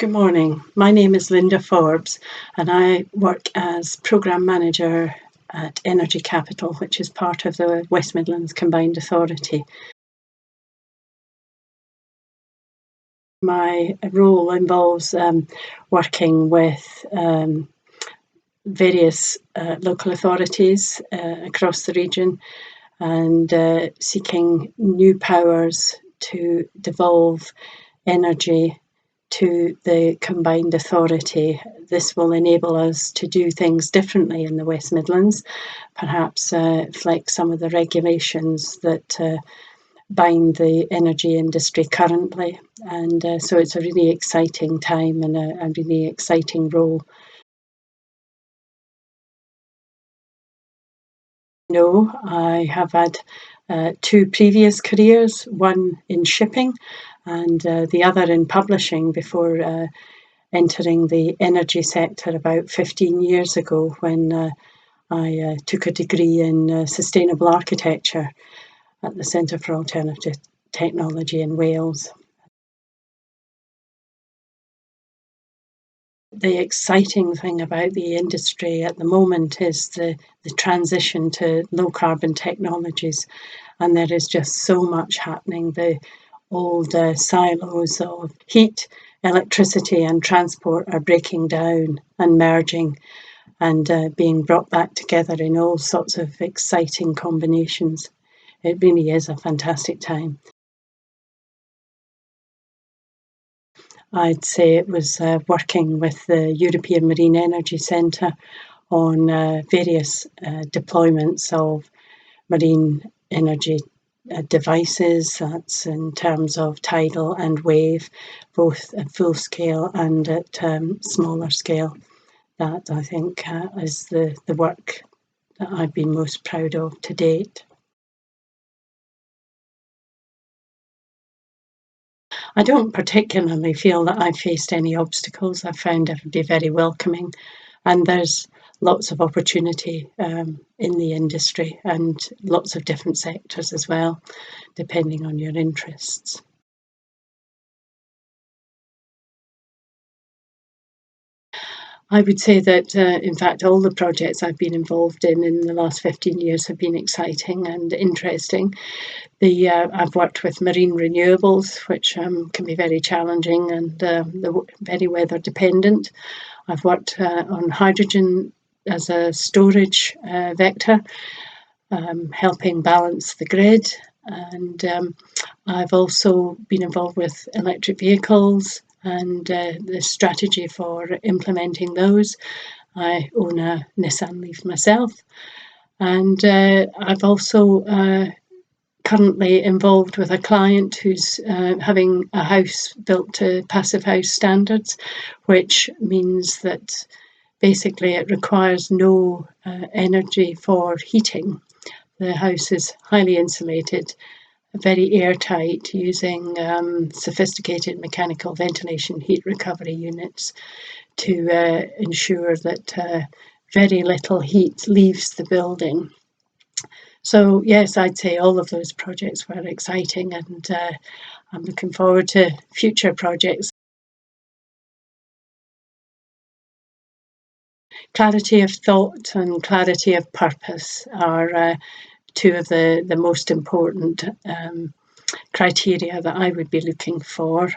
Good morning. My name is Linda Forbes and I work as Programme Manager at Energy Capital, which is part of the West Midlands Combined Authority. My role involves working with various local authorities across the region and seeking new powers to devolve energy to the combined authority. This will enable us to do things differently in the West Midlands, perhaps flex some of the regulations that bind the energy industry currently. And so it's a really exciting time and a really exciting role. No, I have had two previous careers, one in shipping and the other in publishing before entering the energy sector about 15 years ago when I took a degree in sustainable architecture at the Centre for Alternative Technology in Wales. The exciting thing about the industry at the moment is the transition to low carbon technologies, and there is just so much happening. The old silos of heat, electricity and transport are breaking down and merging and being brought back together in all sorts of exciting combinations. It really is a fantastic time. I'd say it was working with the European Marine Energy Centre on various deployments of marine energy devices. That's in terms of tidal and wave, both at full scale and at smaller scale. That I think is the work that I've been most proud of to date. I don't particularly feel that I've faced any obstacles. I've found everybody very welcoming, and there's lots of opportunity in the industry and lots of different sectors as well, depending on your interests. I would say that, in fact, all the projects I've been involved in the last 15 years have been exciting and interesting. I've worked with marine renewables, which can be very challenging and very weather dependent. I've worked on hydrogen as a storage vector, helping balance the grid. And I've also been involved with electric vehicles and the strategy for implementing those. I own a Nissan Leaf myself. And I've also currently involved with a client who's having a house built to passive house standards, which means that basically it requires no energy for heating. The house is highly insulated, very airtight, using sophisticated mechanical ventilation heat recovery units to ensure that very little heat leaves the building. So yes, I'd say all of those projects were exciting, and I'm looking forward to future projects. Clarity of thought and clarity of purpose are two of the most important criteria that I would be looking for.